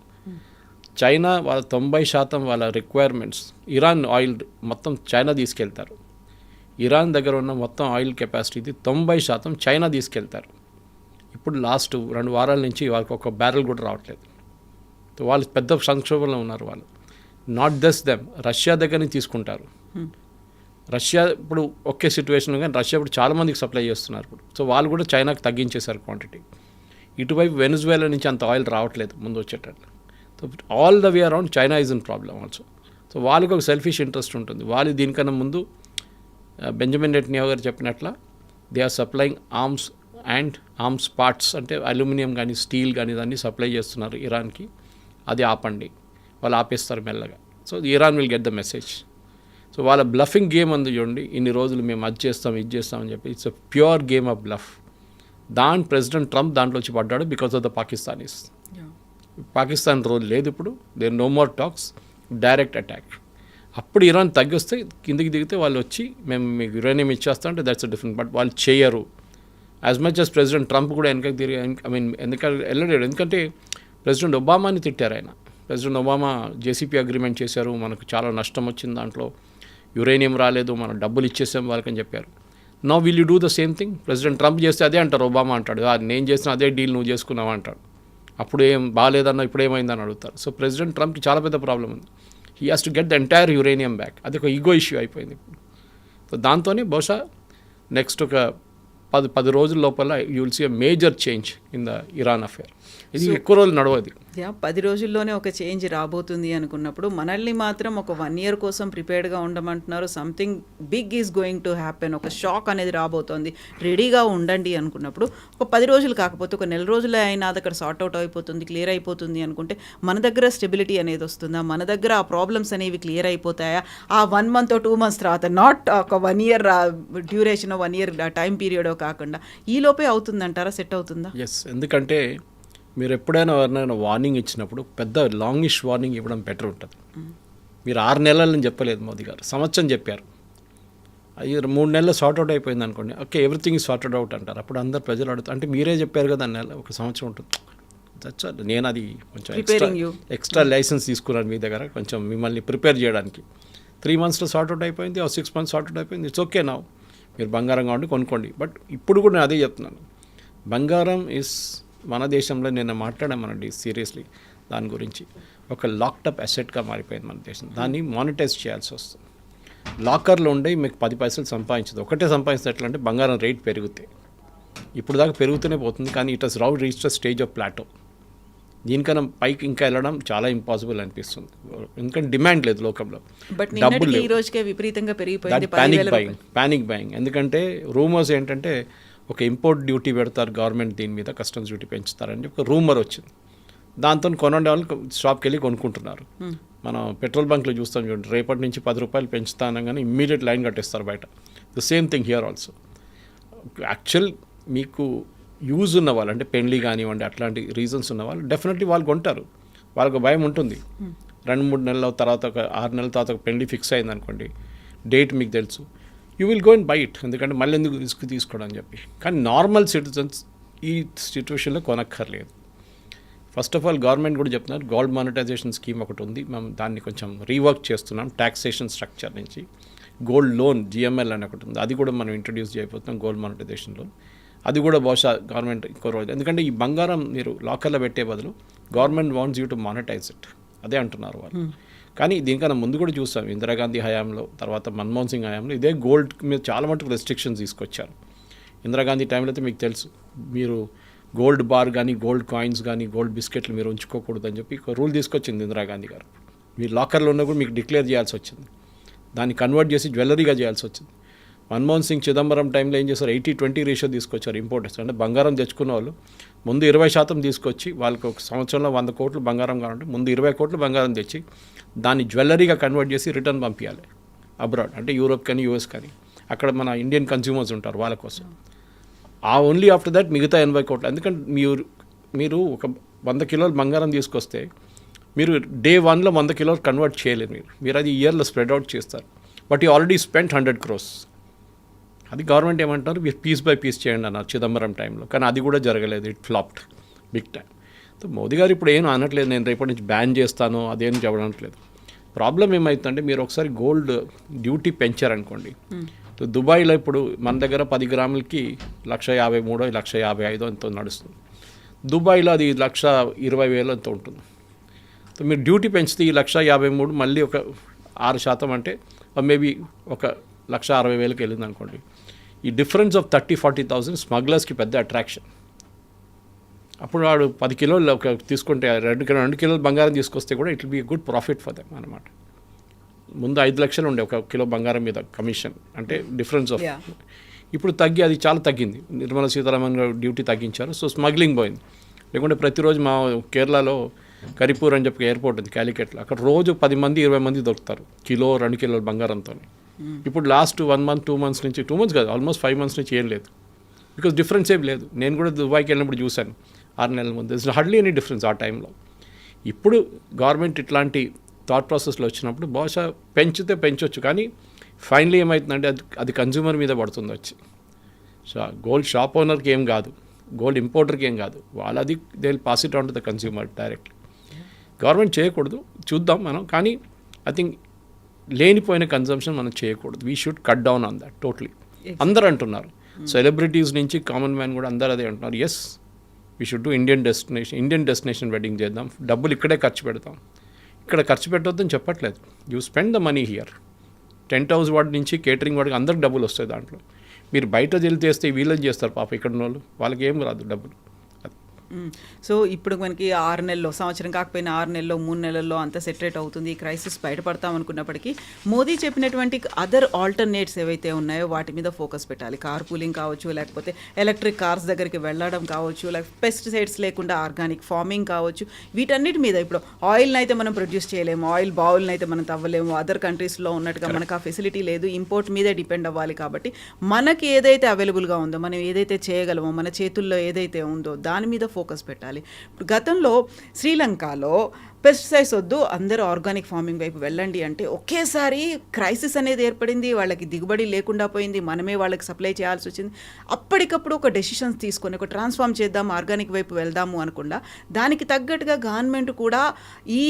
చైనా వాళ్ళ 90% వాళ్ళ రిక్వైర్మెంట్స్, ఇరాన్ ఆయిల్ మొత్తం చైనా తీసుకెళ్తారు. ఇరాన్ దగ్గర ఉన్న మొత్తం ఆయిల్ కెపాసిటీ 90% చైనా తీసుకెళ్తారు. ఇప్పుడు లాస్ట్ 2 వారాల నుంచి వాళ్ళకి ఒక బ్యారెల్ కూడా రావట్లేదు. వాళ్ళు పెద్ద సంక్షోభంలో ఉన్నారు. వాళ్ళు నాట్ జస్ట్ దెమ్, రష్యా దగ్గర నుంచి తీసుకుంటారు. రష్యా ఇప్పుడు ఒకే సిచ్యువేషన్, కానీ రష్యా ఇప్పుడు చాలామందికి సప్లై చేస్తున్నారు ఇప్పుడు. సో వాళ్ళు కూడా చైనాకి తగ్గించేశారు క్వాంటిటీ. ఇటువైపు వెనిజువేలా నుంచి అంత ఆయిల్ రావట్లేదు ముందు వచ్చేటట్లు. So all the way around China is in problem also. So వాళ్ళకి ఒక సెల్ఫిష్ ఇంట్రెస్ట్ ఉంటుంది. వాళ్ళు దీనికన్నా ముందు బెంజమిన్ నెటన్యాహు గారు చెప్పినట్ల they are supplying arms parts, అంటే అల్యూమినియం కానీ స్టీల్ కానీ దాన్ని సప్లై చేస్తున్నారు ఇరాన్కి. అది ఆపండి, వాళ్ళు ఆపేస్తారు మెల్లగా. So Iran will get the message. So వాళ్ళ బ్లఫింగ్ గేమ్ అందు చూడండి, ఇన్ని రోజులు మేము అది చేస్తాం ఇది చేస్తామని చెప్పి. It's a pure game of bluff. President Trump దాంట్లో వచ్చి పడ్డాడు because of the Pakistanis. Pakistan role లేదు ఇప్పుడు. There no more talks, direct attack. అప్పుడు ఇరాన్ తగ్గిస్తే కిందికి దిగితే వాళ్ళు వచ్చి మేము మీకు యురేనియం ఇచ్చేస్తాం అంటే దట్స్ డిఫరెంట్. బట్ వాళ్ళు చేయరు. As much as president Trump కూడా వెనకకి తిరిగి వెళ్ళలేడు. ఎందుకంటే ప్రెసిడెంట్ ఒబామాని తిట్టారు ఆయన. ప్రెసిడెంట్ ఒబామా జేసీపీ అగ్రిమెంట్ చేశారు, మనకు చాలా నష్టం వచ్చింది, దాంట్లో యురేనియం రాలేదు, మనం డబ్బులు ఇచ్చేసాం వాళ్ళకని చెప్పారు. Now will you do the same thing? President Trump చేస్తే అదే అంటారు, ఒబామా అంటాడు నేను చేసిన అదే డీల్ నువ్వు చేసుకున్నావా అంటాడు. అప్పుడు ఏం బాగాలేదన్నా ఇప్పుడు ఏమైందని అడుగుతారు. సో ప్రెసిడెంట్ ట్రంప్కి చాలా పెద్ద ప్రాబ్లం ఉంది. He has to get the entire uranium back. అది ఒక ఈగో ఇష్యూ అయిపోయింది ఇప్పుడు. సో దాంతోనే బహుశా నెక్స్ట్ ఒక 10 రోజుల లోపల you will see a major change in the Iran affair. ఇది ఎక్కువ రోజులు నడవదు. 10 రోజుల్లోనే ఒక చేంజ్ రాబోతుంది అనుకున్నప్పుడు మనల్ని మాత్రం ఒక 1 year కోసం ప్రిపేర్డ్గా ఉండమంటున్నారు. Something big is going to happen, ఒక షాక్ అనేది రాబోతోంది, రెడీగా ఉండండి అనుకున్నప్పుడు ఒక 10 రోజులు కాకపోతే ఒక నెల రోజులే అయినా అది అక్కడ సార్ట్ అవుట్ అయిపోతుంది, క్లియర్ అయిపోతుంది అనుకుంటే మన దగ్గర స్టెబిలిటీ అనేది వస్తుందా? మన దగ్గర ఆ ప్రాబ్లమ్స్ అనేవి క్లియర్ అయిపోతాయా? ఆ 1 month or 2 months తర్వాత, నాట్ ఒక 1 year duration, 1 year time period కాకుండా ఈ లోపే అవుతుందంటారా? సెట్ అవుతుందా? ఎస్, ఎందుకంటే మీరు ఎప్పుడైనా ఎవరినైనా వార్నింగ్ ఇచ్చినప్పుడు పెద్ద లాంగిష్ వార్నింగ్ ఇవ్వడం బెటర్ ఉంటుంది. మీరు 6 నెలలని చెప్పలేదు మోదీ గారు, సంవత్సరం చెప్పారు. అది 3 నెలలు సార్ట్అవుట్ అయిపోయింది అనుకోండి, ఓకే ఎవ్రీథింగ్ సార్టెడ్ అవుట్ అంటారు. అప్పుడు అందరు ప్రజలు అడుగుతారు, అంటే మీరే చెప్పారు కదా నెల 1 సంవత్సరం ఉంటుంది. దట్స్ నేను అది కొంచెం ఎక్స్ట్రా లైసెన్స్ తీసుకున్నాను మీ దగ్గర కొంచెం మిమ్మల్ని ప్రిపేర్ చేయడానికి. 3 monthsలో సార్ట్అవుట్ అయిపోయింది, 6 months సార్ట్అవుట్ అయిపోయింది. ఇట్స్ ఓకే నా మీరు బంగారం కావండి కొనుక్కోండి. బట్ ఇప్పుడు కూడా నేను అదే చెప్తున్నాను, బంగారం ఇస్ మన దేశంలో నేను మాట్లాడామనండి సీరియస్లీ దాని గురించి, ఒక లాక్టప్ అసెట్గా మారిపోయింది మన దేశం. దాన్ని మానిటైజ్ చేయాల్సి వస్తుంది. లాకర్లో ఉండే మీకు 10 పైసలు సంపాదించదు, ఒకటే సంపాదించదు. ఎట్లా అంటే బంగారం రేట్ పెరుగుతాయి, ఇప్పుడు దాకా పెరుగుతూనే పోతుంది. కానీ it has reach the stage of plateau. దీనికన్నా పైకి ఇంకా వెళ్ళడం చాలా ఇంపాసిబుల్ అనిపిస్తుంది, ఎందుకంటే డిమాండ్ లేదు లోకంలో, డబ్బులు లేవు. Panic buying. ఎందుకంటే రూమర్స్ ఏంటంటే ఒక ఇంపోర్ట్ డ్యూటీ పెడతారు గవర్నమెంట్, దీని మీద కస్టమ్స్ డ్యూటీ పెంచుతారని చెప్పి ఒక రూమర్ వచ్చింది. దాంతో కొనండి వాళ్ళు షాప్కి వెళ్ళి కొనుక్కుంటున్నారు. మనం పెట్రోల్ బంక్లో చూస్తాం చూడండి, రేపటి నుంచి 10 రూపాయలు పెంచుతానగానే ఇమ్మీడియట్ లైన్ కట్టేస్తారు బయట. The same thing here also. Actual మీకు యూజ్ ఉన్న వాళ్ళు, అంటే పెళ్లి కానివ్వండి అట్లాంటి రీజన్స్ ఉన్న వాళ్ళు డెఫినెట్లీ వాళ్ళు కొంటారు. వాళ్ళకు భయం ఉంటుంది. 2-3 నెలల తర్వాత, ఒక 6 నెలల తర్వాత ఒక పెళ్లి ఫిక్స్ అయింది అనుకోండి, డేట్ మీకు తెలుసు, you will go and by it. ఎందుకంటే మళ్ళీ ఎందుకు రిస్క్ తీసుకోవడం అని చెప్పి. కానీ నార్మల్ సిటిజన్స్ ఈ సిచ్యువేషన్లో కొనక్కర్లేదు. ఫస్ట్ ఆఫ్ ఆల్ గవర్నమెంట్ కూడా చెప్తున్నారు, గోల్డ్ మానిటైజేషన్ స్కీమ్ ఒకటి ఉంది, మేము దాన్ని కొంచెం రీవర్క్ చేస్తున్నాం. ట్యాక్సేషన్ స్ట్రక్చర్ నుంచి గోల్డ్ లోన్ జిఎంఎల్ అని ఒకటి ఉంది, అది కూడా మనం ఇంట్రడ్యూస్ చేయబోతున్నాం గోల్డ్ మానిటైజేషన్ లోన్. అది కూడా బహుశా గవర్నమెంట్ ఇంకో రోజు, ఎందుకంటే ఈ బంగారం మీరు లాకర్లో పెట్టే బదులు government wants you to monetise it, అదే అంటున్నారు వాళ్ళు. కానీ దీనికన్నా ముందు కూడా చూసాం, ఇందిరాగాంధీ హయాంలో, తర్వాత మన్మోహన్ సింగ్ హయాంలో ఇదే గోల్డ్ మీద చాలా మటుకు రెస్ట్రిక్షన్స్ తీసుకొచ్చారు. ఇందిరాగాంధీ టైంలో అయితే మీకు తెలుసు, మీరు గోల్డ్ బార్ కానీ గోల్డ్ కాయిన్స్ కానీ గోల్డ్ బిస్కెట్లు మీరు ఉంచుకోకూడదు అని చెప్పి ఒక రూల్ తీసుకొచ్చింది ఇందిరాగాంధీ గారు. మీరు లాకర్లో ఉన్న కూడా మీకు డిక్లేర్ చేయాల్సి వచ్చింది, దాన్ని కన్వర్ట్ చేసి జ్యువెలరీగా చేయాల్సి వచ్చింది. మన్మోహన్ సింగ్ చిదంబరం టైంలో ఏం చేశారు, 80-20 రేషియో తీసుకొచ్చారు ఇంపోర్టర్స్. అంటే బంగారం తెచ్చుకున్న వాళ్ళు ముందు 20% తీసుకొచ్చి, వాళ్ళకి ఒక సంవత్సరంలో 100 కోట్లు బంగారం కావాలంటే ముందు 20 కోట్లు బంగారం తెచ్చి దాన్ని జ్యువెలరీగా కన్వర్ట్ చేసి రిటర్న్ పంపించాలి అబ్రాడ్, అంటే యూరోప్ కానీ యూఎస్ కానీ. అక్కడ మన ఇండియన్ కన్స్యూమర్స్ ఉంటారు వాళ్ళ కోసం. ఓన్లీ ఆఫ్టర్ దట్ మిగతా 80 కోట్లు. ఎందుకంటే మీరు ఒక 100 కిలోలు బంగారం తీసుకొస్తే మీరు డే 1లో 100 కిలోలు కన్వర్ట్ చేయలేరు. మీరు అది ఇయర్లో స్ప్రెడ్ అవుట్ చేస్తారు. But you already spent 100 crores. అది గవర్నమెంట్ ఏమంటారు, మీరు పీస్ బై పీస్ చేయండి అన్నారు చిదంబరం టైంలో. కానీ అది కూడా జరగలేదు, it flopped big time. So Modi garu ఇప్పుడు ఏం అనట్లేదు, నేను రేపటి నుంచి బ్యాన్ చేస్తాను అదేం చెప్పడానికి. ప్రాబ్లం ఏమవుతుందంటే, మీరు ఒకసారి గోల్డ్ డ్యూటీ పెంచారనుకోండి, దుబాయ్లో ఇప్పుడు మన దగ్గర 10 గ్రాములకి 153,000 155,000 ఎంతో నడుస్తుంది. దుబాయ్లో అది 120,000 ఎంతో ఉంటుంది. సో మీరు డ్యూటీ పెంచితే ఈ 153,000 మళ్ళీ ఒక 6% అంటే మేబీ ఒక 160,000కి వెళ్ళింది అనుకోండి. ఈ డిఫరెన్స్ ఆఫ్ 30,000-40,000 స్మగ్లర్స్కి పెద్ద అట్రాక్షన్. అప్పుడు వాడు 10 కిలోలు ఒక తీసుకుంటే 2 కిలోలు బంగారం తీసుకొస్తే కూడా it will be good profit for them అనమాట. ముందు 5 లక్షలు ఉండే 1 కిలో బంగారం మీద కమిషన్, అంటే డిఫరెన్స్ ఆఫ్. ఇప్పుడు తగ్గి అది చాలా తగ్గింది. నిర్మలా సీతారామన్ గారు డ్యూటీ తగ్గించారు, సో స్మగ్లింగ్ పోయింది. లేకుంటే ప్రతిరోజు మా కేరళలో కరిపూర్ అని చెప్పి ఎయిర్పోర్ట్ ఉంది క్యాలికట్లో, అక్కడ రోజు 10 మంది 20 మంది దొరుకుతారు 1-2 కిలోల బంగారంతో. ఇప్పుడు లాస్ట్ 1 month 2 months నుంచి, 2 months కాదు ఆల్మోస్ట్ 5 months నుంచి ఏం లేదు, బికాస్ డిఫరెన్స్ ఏం లేదు. నేను కూడా దుబాయ్కి వెళ్ళినప్పుడు చూశాను 6 నెలల ముందు, ఇట్స్ హార్డ్లీ ఎనీ డిఫరెన్స్ ఆ టైంలో. ఇప్పుడు గవర్నమెంట్ ఇట్లాంటి థాట్ ప్రాసెస్లో వచ్చినప్పుడు బహుశా పెంచితే పెంచవచ్చు, కానీ ఫైనలీ ఏమవుతుందంటే అది కన్జ్యూమర్ మీద పడుతుంది వచ్చి. సో గోల్డ్ షాప్ ఓనర్కి ఏం కాదు, గోల్డ్ ఇంపోర్టర్కి ఏం కాదు, వాళ్ళది they will pass it on to the consumer directly. Government చేయకూడదు, చూద్దాం మనం. కానీ ఐ థింక్ లేనిపోయిన కన్జంప్షన్ మనం చేయకూడదు. We should cut down on that totally. అందరూ అంటున్నారు, సెలబ్రిటీస్ నుంచి కామన్ మ్యాన్ కూడా అందరూ అదే అంటున్నారు. Yes, we should do Indian destination wedding చేద్దాం, డబ్బులు ఇక్కడే ఖర్చు పెడతాం. ఇక్కడ ఖర్చు పెట్టొద్దని చెప్పట్లేదు, you spend the money here. Tent house వాడి నుంచి కేటరింగ్ వాడికి అందరికి డబ్బులు వస్తాయి దాంట్లో. మీరు బయట వెళ్ళి చేస్తే వీళ్ళని చేస్తారు పాప, ఇక్కడ ఉన్న వాళ్ళు వాళ్ళకి ఏం రాదు డబ్బులు. సో ఇప్పుడు మనకి 6 నెలల్లో, సంవత్సరం కాకపోయినా 6 నెలల్లో 3 నెలల్లో అంతా సెటరేట్ అవుతుంది, ఈ క్రైసిస్ బయటపడతాం అనుకున్నప్పటికీ మోదీ చెప్పినటువంటి అదర్ ఆల్టర్నేట్స్ ఏవైతే ఉన్నాయో వాటి మీద ఫోకస్ పెట్టాలి. కార్ పూలింగ్ కావచ్చు, లేకపోతే ఎలక్ట్రిక్ కార్స్ దగ్గరికి వెళ్ళడం కావచ్చు, లేకపోతే పెస్టిసైడ్స్ లేకుండా ఆర్గానిక్ ఫార్మింగ్ కావచ్చు, వీటన్నిటి మీద. ఇప్పుడు ఆయిల్ని అయితే మనం ప్రొడ్యూస్ చేయలేము, ఆయిల్ బావుల్ని అయితే మనం తవ్వలేము, అదర్ కంట్రీస్లో ఉన్నట్టుగా మనకు ఆ ఫెసిలిటీ లేదు, ఇంపోర్ట్ మీదే డిపెండ్ అవ్వాలి. కాబట్టి మనకి ఏదైతే అవైలబుల్గా ఉందో, మనం ఏదైతే చేయగలమో, మన చేతుల్లో ఏదైతే ఉందో దాని మీద ఫోకస్ పెట్టాలి. ఇప్పుడు గతంలో శ్రీలంకలో పెస్టిసైడ్స్ వద్దు, అందరూ ఆర్గానిక్ ఫార్మింగ్ వైపు వెళ్ళండి అంటే ఒకేసారి క్రైసిస్ అనేది ఏర్పడింది, వాళ్ళకి దిగుబడి లేకుండా పోయింది, మనమే వాళ్ళకి సప్లై చేయాల్సి వచ్చింది. అప్పటికప్పుడు ఒక డెసిషన్స్ తీసుకొని ఒక ట్రాన్స్ఫార్మ్ చేద్దాం, ఆర్గానిక్ వైపు వెళ్దాము అనకుండా దానికి తగ్గట్టుగా గవర్నమెంట్ కూడా ఈ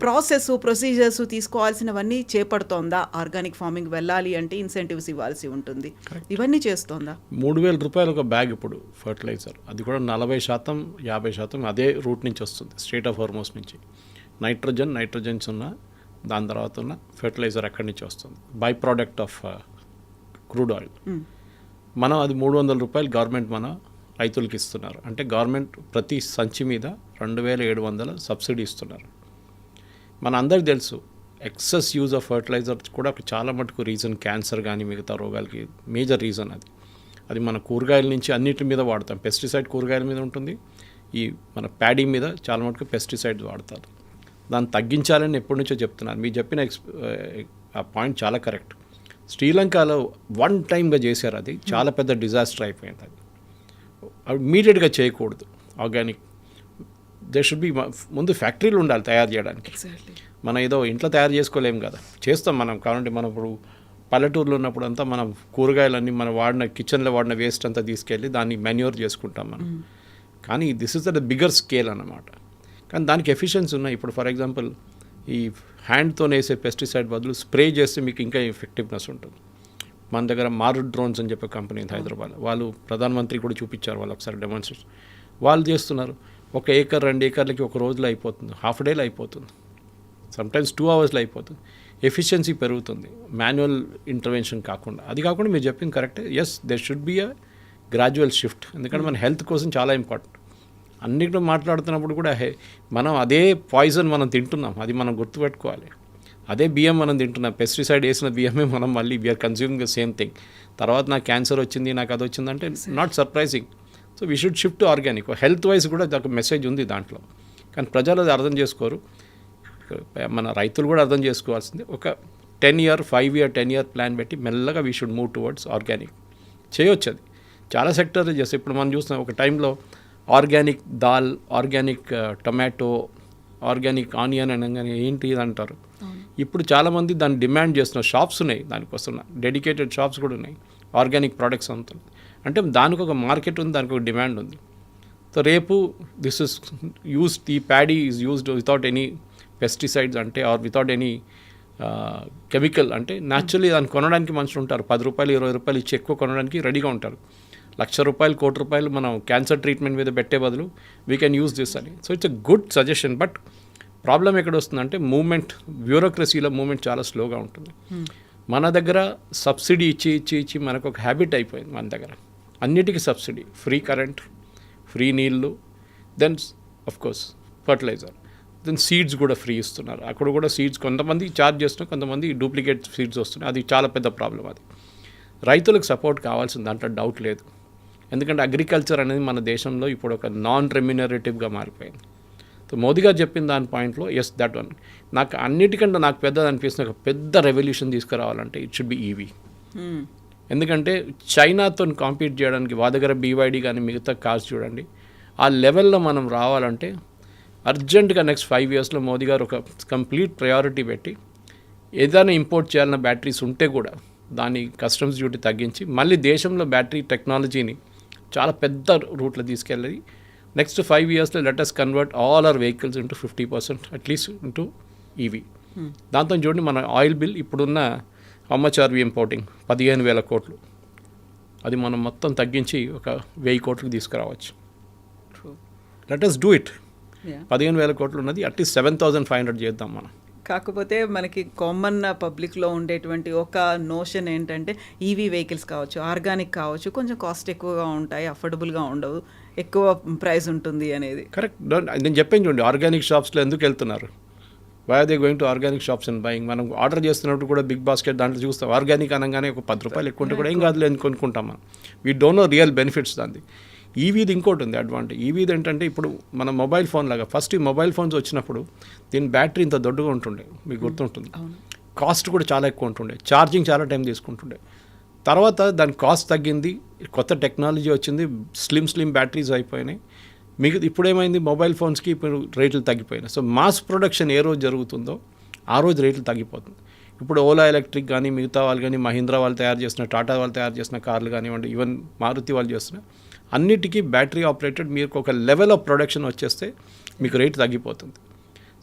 ప్రొసీజర్స్ తీసుకోవాల్సినవన్నీ చేపడుతోందా? ఆర్గానిక్ ఫార్మింగ్ వెళ్ళాలి అంటే ఇన్సెంటివ్స్ ఇవ్వాల్సి ఉంటుంది, ఇవన్నీ చేస్తోందా? 3,000 రూపాయలు ఒక బ్యాగ్ ఇప్పుడు ఫర్టిలైజర్, అది కూడా 40% 50% అదే రూట్ నుంచి వస్తుంది, స్ట్రేట్ ఆఫ్ హార్మోస్ నుంచి. నైట్రోజన్స్ ఉన్న దాని తర్వాత ఉన్న ఫెర్టిలైజర్ అక్కడి నుంచి వస్తుంది, by product of crude oil. మనం అది 300 రూపాయలు గవర్నమెంట్ మన రైతులకి ఇస్తున్నారు. అంటే గవర్నమెంట్ ప్రతి సంచి మీద 2,700 సబ్సిడీ ఇస్తున్నారు. మన అందరికి తెలుసు ఎక్సెస్ యూజ్ ఆఫ్ ఫర్టిలైజర్ కూడా చాలా మటుకు రీజన్ క్యాన్సర్ కానీ మిగతా రోగాలకి మేజర్ రీజన్ అది మన కూరగాయల నుంచి అన్నిటి మీద వాడతాం. పెస్టిసైడ్ కూరగాయల మీద ఉంటుంది, ఈ మన ప్యాడీ మీద చాలా మటుకు పెస్టిసైడ్స్ వాడతారు. దాన్ని తగ్గించాలని ఎప్పటి నుంచో చెప్తున్నారు. మీరు చెప్పిన ఆ పాయింట్ చాలా కరెక్ట్. శ్రీలంకలో వన్ టైమ్గా చేశారు, అది చాలా పెద్ద డిజాస్టర్ అయిపోయింది. అది ఇమీడియట్గా చేయకూడదు. ఆర్గానిక్ దే షుడ్ బి, ముందు ఫ్యాక్టరీలు ఉండాలి తయారు చేయడానికి. మనం ఏదో ఇంట్లో తయారు చేసుకోలేం కదా, చేస్తాం మనం కావాలంటే. మనం ఇప్పుడు పల్లెటూరులో ఉన్నప్పుడు అంతా మనం కూరగాయలన్నీ మనం వాడిన కిచెన్లో వాడిన వేస్ట్ అంతా తీసుకెళ్ళి దాన్ని మెన్యూర్ చేసుకుంటాం మనం. కానీ this is the bigger scale అన్నమాట. కానీ దానికి ఎఫిషియన్సీ ఉన్నాయి. ఇప్పుడు ఫర్ ఎగ్జాంపుల్ ఈ హ్యాండ్తో వేసే పెస్టిసైడ్ బదులు స్ప్రే చేస్తే మీకు ఇంకా ఎఫెక్టివ్నెస్ ఉంటుంది. మన దగ్గర మారుడ్ డ్రోన్స్ అని చెప్పే కంపెనీ ఉంది హైదరాబాద్, వాళ్ళు ప్రధానమంత్రి కూడా చూపించారు, వాళ్ళు ఒకసారి డెమాన్స్ట్రేషన్ వాళ్ళు చేస్తున్నారు. 1 ఏకర్ 2 ఏకర్లకి ఒక రోజులో అయిపోతుంది, హాఫ్ డేలో అయిపోతుంది, సమ్టైమ్స్ 2 అవర్స్లో అయిపోతుంది. ఎఫిషియన్సీ పెరుగుతుంది మాన్యువల్ ఇంటర్వెన్షన్ కాకుండా. అది కాకుండా మీరు చెప్పింది కరెక్టే. Yes, there should be a gradual shift, ఎందుకంటే మన హెల్త్ కోసం చాలా ఇంపార్టెంట్. అన్నిటిలో మాట్లాడుతున్నప్పుడు కూడా మనం అదే పాయిజన్ మనం తింటున్నాం, అది మనం గుర్తుపెట్టుకోవాలి. అదే బియ్యం మనం తింటున్నాం, పెస్టిసైడ్ వేసిన బియ్యమే మనం మళ్ళీ we are consuming the same thing. తర్వాత నాకు క్యాన్సర్ వచ్చింది, నాకు అది వచ్చిందంటే not surprising. So we should shift to organic. Health wise కూడా ఒక మెసేజ్ ఉంది దాంట్లో, కానీ ప్రజలు అది అర్థం చేసుకోరు. మన రైతులు కూడా అర్థం చేసుకోవాల్సింది. ఒక 5-year ప్లాన్ పెట్టి మెల్లగా we should move towards organic చేయొచ్చు. అది చాలా సెక్టర్లు చేస్తాయి. ఇప్పుడు మనం చూస్తున్నాం, ఒక టైంలో organic dal, organic tomato, organic onion అనగానే ఏంటి ఇది అంటారు. ఇప్పుడు చాలామంది దాన్ని డిమాండ్ చేస్తున్నారు. షాప్స్ ఉన్నాయి దానికోసం, డెడికేటెడ్ షాప్స్ కూడా ఉన్నాయి ఆర్గానిక్ ప్రోడక్ట్స్ అంతా. అంటే దానికి ఒక మార్కెట్ ఉంది, దానికి ఒక డిమాండ్ ఉంది. సో రేపు దిస్ ఇస్ యూస్డ్, ఈ paddy is used without any pesticides అంటే ఆర్ వితౌట్ ఎనీ కెమికల్. అంటే న్యాచురల్లీ దాన్ని కొనడానికి మనుషులు ఉంటారు, 10 రూపాయలు 20 రూపాయలు ఇచ్చి ఎక్కువ కొనడానికి రెడీగా ఉంటారు. 1,00,000 రూపాయలు 1,00,00,000 రూపాయలు మనం క్యాన్సర్ ట్రీట్మెంట్ మీద పెట్టే బదులు వీ కెన్ యూస్ దిస్ అని. So it's a good suggestion. But problem ఎక్కడ వస్తుందంటే మూవ్మెంట్, బ్యూరోక్రసీలో మూవ్మెంట్ చాలా స్లోగా ఉంటుంది. మన దగ్గర సబ్సిడీ ఇచ్చి మనకు ఒక హ్యాబిట్ అయిపోయింది. మన దగ్గర అన్నిటికీ సబ్సిడీ, ఫ్రీ కరెంట్, ఫ్రీ నీళ్ళు, then of course fertiliser, then seeds కూడా ఫ్రీ ఇస్తున్నారు. అక్కడ కూడా సీడ్స్ కొంతమంది ఛార్జ్ చేస్తున్నారు, కొంతమంది డూప్లికేట్ సీడ్స్ వస్తున్నాయి. అది చాలా పెద్ద ప్రాబ్లం. అది రైతులకు సపోర్ట్ కావాల్సింది, దాంట్లో డౌట్ లేదు. ఎందుకంటే అగ్రికల్చర్ అనేది మన దేశంలో ఇప్పుడు ఒక నాన్ రెమ్యునరేటివ్గా మారిపోయింది. సో మోదీ గారు చెప్పిన దాని పాయింట్లో ఎస్ దట్ వన్ నాకు అన్నిటికంటే నాకు పెద్దది అనిపిస్తుంది. ఒక పెద్ద రెవల్యూషన్ తీసుకురావాలంటే ఇట్ షుడ్ బి ఈవీ. ఎందుకంటే చైనాతో కాంపీట్ చేయడానికి మా దగ్గర BYD కానీ మిగతా కార్స్ చూడండి, ఆ లెవెల్లో మనం రావాలంటే అర్జెంటుగా నెక్స్ట్ 5 yearsలో మోదీ గారు ఒక కంప్లీట్ ప్రయారిటీ పెట్టి ఏదైనా ఇంపోర్ట్ చేయాలన్న బ్యాటరీస్ ఉంటే కూడా దాని కస్టమ్స్ డ్యూటీ తగ్గించి మళ్ళీ దేశంలో బ్యాటరీ టెక్నాలజీని చాలా పెద్ద రూట్లో తీసుకెళ్ళి నెక్స్ట్ 5 yearsలో let us convert all our vehicles into 50% at least into EV. దాంతో చూడండి మన ఆయిల్ బిల్ ఇప్పుడున్న how much are we importing 15,000 కోట్లు, అది మనం మొత్తం తగ్గించి ఒక 1,000 కోట్లకు తీసుకురావచ్చు. Let's do it. 15,000 కోట్లు ఉన్నది అట్లీస్ట్ 7,500 చేద్దాం మనం. కాకపోతే మనకి కామన్ పబ్లిక్లో ఉండేటువంటి ఒక నోషన్ ఏంటంటే ఈవీ వెహికల్స్ కావచ్చు, ఆర్గానిక్ కావచ్చు, కొంచెం కాస్ట్ ఎక్కువగా ఉంటాయి, అఫోర్డబుల్గా ఉండవు, ఎక్కువ ప్రైస్ ఉంటుంది అనేది. కరెక్ట్. నేను చెప్పాను చూడండి, ఆర్గానిక్ షాప్స్లో ఎందుకు వెళ్తున్నారు, why are they going to organic shops and buying. మనం ఆర్డర్ చేస్తున్నప్పుడు కూడా బిగ్ బాస్కెట్ దాంట్లో చూస్తాం ఆర్గానిక్ అనగానే ఒక 10 రూపాయలు ఎక్కువ ఉంటే కూడా ఏం కాదులే అని కొనుక్కుంటాం మనం. We don't know real benefits దాన్ని. ఈవీది ఇంకోటి ఉంది అడ్వాంటేజ్. ఈవీది ఏంటంటే ఇప్పుడు మన మొబైల్ ఫోన్ లాగా ఫస్ట్ ఈ మొబైల్ ఫోన్స్ వచ్చినప్పుడు దీని బ్యాటరీ ఇంత దొడ్డుగా ఉంటుండే, మీకు గుర్తుంటుంది. కాస్ట్ కూడా చాలా ఎక్కువ ఉంటుండే, ఛార్జింగ్ చాలా టైం తీసుకుంటుండే. తర్వాత దాని కాస్ట్ తగ్గింది, కొత్త టెక్నాలజీ వచ్చింది, స్లిమ్ బ్యాటరీస్ అయిపోయినాయి. మీకు ఇప్పుడేమైంది మొబైల్ ఫోన్స్కి ఇప్పుడు రేట్లు తగ్గిపోయినాయి. సో మాస్ ప్రొడక్షన్ ఏ రోజు జరుగుతుందో ఆ రోజు రేట్లు తగ్గిపోతుంది. ఇప్పుడు ఓలా ఎలక్ట్రిక్ కానీ మిగతా వాళ్ళు కానీ మహీంద్రా వాళ్ళు తయారు చేసిన టాటా వాళ్ళు తయారు చేసిన కార్లు కానివ్వండి, ఈవెన్ మారుతి వాళ్ళు చేస్తున్న అన్నిటికీ బ్యాటరీ ఆపరేటెడ్ మీకు ఒక లెవెల్ ఆఫ్ ప్రొడక్షన్ వచ్చేస్తే మీకు రేట్ తగ్గిపోతుంది.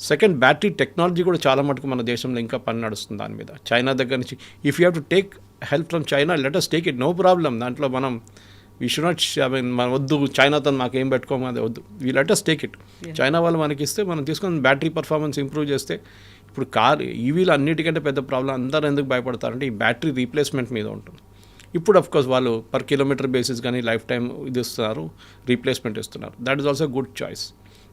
సెకండ్, బ్యాటరీ టెక్నాలజీ కూడా చాలా మటుకు మన దేశంలో ఇంకా పని నడుస్తుంది దాని మీద. చైనా దగ్గర నుంచి if you have to take help from China, let us take it, no problem. దాంట్లో మనం వీ షుడ్ నాట్ మనం వద్దు చైనాతో మాకేం పెట్టుకోమది వద్దు, we let us take it. China వాళ్ళు మనకి ఇస్తే మనం తీసుకొని బ్యాటరీ పర్ఫార్మెన్స్ ఇంప్రూవ్ చేస్తే, ఇప్పుడు ఈవీలు అన్నిటికంటే పెద్ద ప్రాబ్లం అందరూ ఎందుకు భయపడతారంటే ఈ బ్యాటరీ రీప్లేస్మెంట్ మీద ఉంటుంది. ఇప్పుడు అఫ్కోర్స్ వాళ్ళు పర్ కిలోమీటర్ బేసిస్ కానీ లైఫ్ టైం ఇది ఇస్తున్నారు, రీప్లేస్మెంట్ ఇస్తున్నారు. That is also good choice.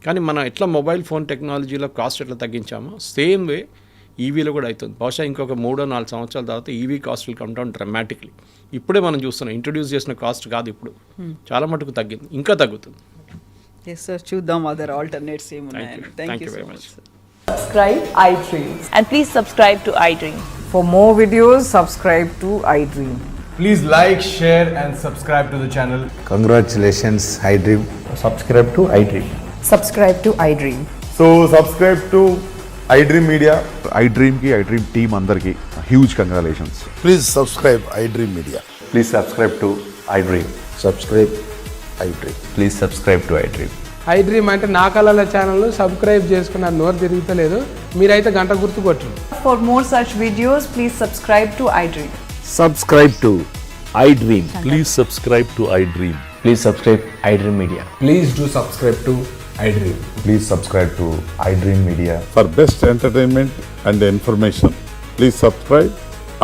కానీ మనం ఎట్లా మొబైల్ ఫోన్ టెక్నాలజీలో కాస్ట్ ఎట్లా తగ్గించామో సేమ్ వే ఈవీలో కూడా అవుతుంది. బహుశా ఇంకొక 3-4 సంవత్సరాల తర్వాత EV cost will come down డ్రమాటిక్లీ. ఇప్పుడే మనం చూస్తున్నాం, ఇంట్రొడ్యూస్ చేసిన కాస్ట్ కాదు, ఇప్పుడు చాలా మటుకు తగ్గింది, ఇంకా తగ్గుతుంది. ఎస్ సార్, చూద్దాం అదర్ ఆల్టర్నేట్స్ ఏమున్నాయి. Thank you very much. Subscribe iDream. And please subscribe to iDream. For more videos, subscribe to iDream. Please like, share and subscribe to the channel. Congratulations, iDream. subscribe to iDream. Subscribe to iDream. So subscribe to iDream Media. iDream ki iDream team andarki huge congratulations. Please subscribe iDream Media. Please subscribe to iDream. Subscribe iDream. Please subscribe to iDream. iDream అంటే నా కళల channel subscribe చేసుకున్న నోరు తిరుగుతలేదు, మీరైతే గంట గుర్తు కొట్టండి. For more such videos, please subscribe to iDream. Subscribe to iDream. Please subscribe to iDream. Please subscribe iDream Media. Please do subscribe to iDream. Please subscribe to iDream Media. For best entertainment and information, please subscribe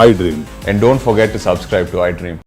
iDream. And don't forget to subscribe to iDream.